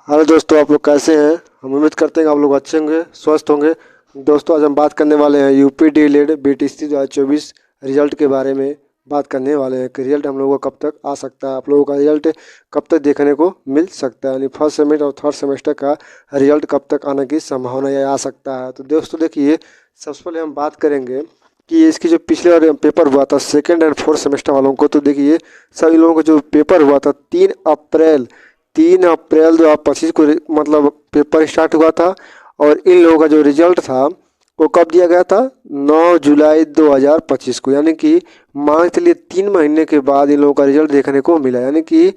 Hello दोस्तों, आप लोग कैसे हैं। हम उम्मीद करते हैं कि आप लोग अच्छे होंगे, स्वस्थ होंगे। दोस्तों, आज हम बात करने वाले हैं यूपी डीएलएड बीटीसी 2024 रिजल्ट के बारे में बात करने वाले हैं कि रिजल्ट हम लोगों को कब तक आ सकता है, आप लोगों का रिजल्ट कब तक देखने को मिल सकता है, यानी फर्स्ट सेमेस्टर और थर्ड सेमेस्टर का रिजल्ट कब तक आने की संभावना या आ सकता है। तो दोस्तों देखिए, सबसे पहले हम बात करेंगे कि इसकी जो पिछले बार पेपर हुआ था सेकेंड एंड फोर्थ सेमेस्टर वालों को, तो देखिए सभी लोगों को जो पेपर हुआ था 3 अप्रैल 2025 को मतलब पेपर स्टार्ट हुआ था। और इन लोगों का जो रिजल्ट था वो कब दिया गया था, 9 जुलाई 2025 को, यानी कि मान के लिए 3 महीने के बाद इन लोगों का रिजल्ट देखने को मिला। यानी कि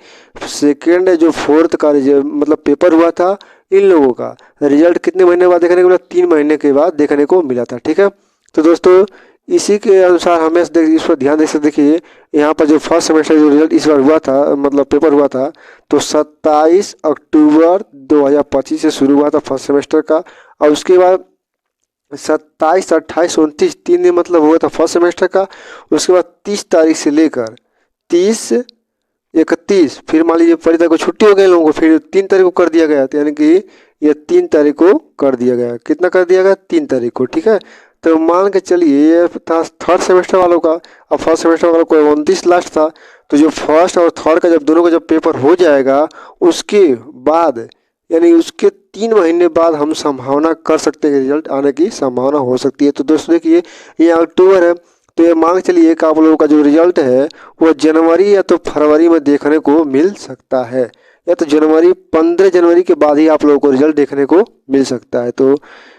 सेकेंड जो फोर्थ का मतलब पेपर हुआ था, इन लोगों का रिजल्ट कितने महीने बाद देखने को मिला, 3 महीने के बाद देखने को मिला था। ठीक है, तो दोस्तों इसी के अनुसार हमें इस पर ध्यान दे सकते। देखिए यहाँ पर जो फर्स्ट सेमेस्टर जो रिजल्ट इस बार हुआ था, मतलब पेपर हुआ था, तो 27 अक्टूबर 2025 से शुरू हुआ था फर्स्ट सेमेस्टर का। और उसके बाद 27, 28, 29 3 दिन मतलब हुआ था फर्स्ट सेमेस्टर का। उसके बाद 30 तारीख से लेकर 30, 31, फिर मान लीजिए 15 तारीख को छुट्टी हो गई लोगों को, फिर 3 तारीख को कर दिया गया, यानी कि ये 3 तारीख को कर दिया गया। कितना कर दिया गया, 3 तारीख को। ठीक है, तो मान के चलिए ये था थर्ड सेमेस्टर वालों का। अब फर्स्ट सेमेस्टर वालों को 29 लास्ट था, तो जो फर्स्ट और थर्ड का जब दोनों का जब पेपर हो जाएगा उसके बाद, यानी उसके 3 महीने बाद हम संभावना कर सकते हैं, रिजल्ट आने की संभावना हो सकती है। तो दोस्तों देखिए ये अक्टूबर है, तो ये मान के चलिए कि आप लोगों का जो रिजल्ट है वो जनवरी या तो फरवरी में देखने को मिल सकता है, या तो जनवरी 15 जनवरी के बाद ही आप लोगों को रिजल्ट देखने को मिल सकता है। तो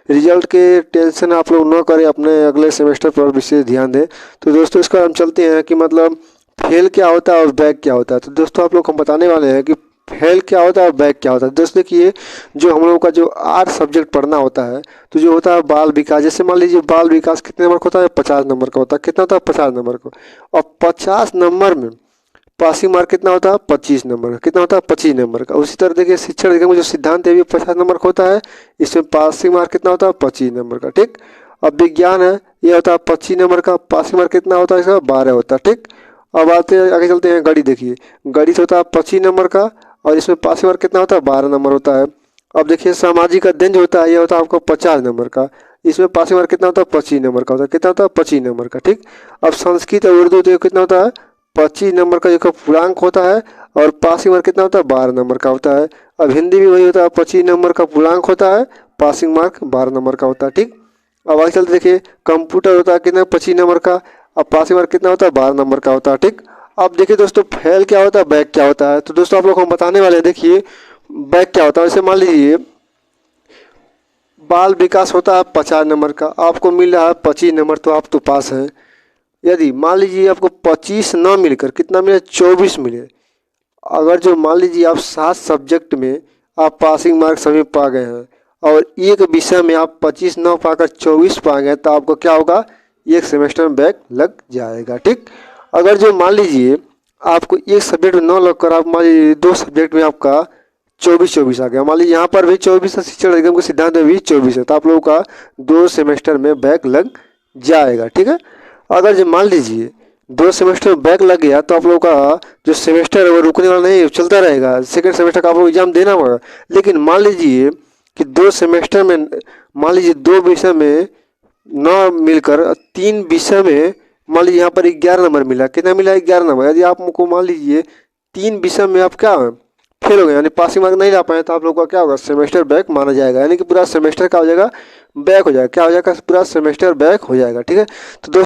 रिजल्ट के टेंशन आप लोग न करें, अपने अगले सेमेस्टर पर विशेष ध्यान दें। तो दोस्तों इसका हम चलते हैं कि मतलब फेल क्या होता है और बैक क्या होता है। तो दोस्तों आप लोग हम बताने वाले हैं कि फेल क्या होता है और बैक क्या होता है। दोस्तों देखिए, जो हम लोगों का जो 8 सब्जेक्ट पढ़ना होता है, तो जो होता है बाल विकास, जैसे मान लीजिए बाल विकास कितने नंबर का होता है, 50 नंबर का होता है। कितना होता है, 50 नंबर का। और 50 नंबर में पासिंग मार्क कितना होता है, 25 नंबर का। कितना होता है, 25 नंबर का। उसी तरह देखिए शिक्षण अधिगम जो सिद्धांत है, 50 नंबर का होता है, इसमें पासिंग मार्क कितना होता है, 25 नंबर का। ठीक, अब विज्ञान है, ये होता है 25 नंबर का, पासिंग मार्क कितना होता है इसका, 12 होता है। ठीक, अब आते हैं आगे चलते हैं गणित। देखिए गणित होता है 25 नंबर का, और इसमें पासिंग मार्क कितना होता है, 12 नंबर होता है। अब देखिए सामाजिक अध्ययन जो होता है, ये होता है आपको 50 नंबर का, इसमें पासिंग मार्क कितना होता है, 25 नंबर का होता है। कितना होता है, 25 नंबर का। ठीक, अब संस्कृत और उर्दू तो कितना होता है, 25 नंबर का जो पूर्णांक होता है, और पासिंग मार्क कितना होता है, 12 नंबर का होता है। अब हिंदी भी वही होता है, 25 नंबर का पूर्णांक होता है, पासिंग मार्क 12 नंबर का होता है। ठीक, अब आगे चलते देखिए कंप्यूटर होता है कितना, 25 नंबर का, अब पासिंग मार्क कितना होता है, 12 नंबर का होता है। ठीक, अब देखिए दोस्तों फेल क्या होता है, बैक क्या होता है। तो दोस्तों आप लोग हम बताने वाले हैं। देखिए बैक क्या होता है, जैसे मान लीजिए बाल विकास होता है 50 नंबर का, आपको मिल रहा है 25 नंबर, तो आप तो पास हैं। यदि मान लीजिए आपको 25 ना मिलकर कितना मिले, 24 मिले, अगर जो मान लीजिए आप 7 सब्जेक्ट में आप पासिंग मार्क सभी पा गए हैं, और एक विषय में आप 25 ना पाकर 24 पा गए, तो आपको क्या होगा, एक सेमेस्टर में बैक लग जाएगा। ठीक, अगर जो मान लीजिए आपको एक सब्जेक्ट में 9 लगकर आप मान लीजिए 2 सब्जेक्ट में आपका 24 आ गया, मान लीजिए यहाँ पर भी 24 है, शिक्षण अधिगम के सिद्धांत में भी 24 है, तो आप लोगों का 2 सेमेस्टर में बैक लग जाएगा। ठीक है, अगर जो मान लीजिए 2 सेमेस्टर में बैक लग गया, तो आप लोगों का जो सेमेस्टर है वो रुकने वाला नहीं, चलता रहेगा। सेकेंड सेमेस्टर का आप लोग एग्जाम देना होगा। लेकिन मान लीजिए कि 2 सेमेस्टर में मान लीजिए 2 विषय में न मिलकर 3 विषय में मान लीजिए यहाँ पर 11 नंबर मिला। कितना मिला, 11 नंबर। यदि आपको मान लीजिए 3 विषय में आप क्या फेल हो गए, यानी पासिंग मार्क नहीं ला पाए, तो आप लोग का क्या होगा, सेमेस्टर बैक माना जाएगा, यानी कि पूरा सेमेस्टर का हो जाएगा, बैक हो जाएगा। क्या हो जाएगा, पूरा सेमेस्टर बैक हो जाएगा। ठीक है, तो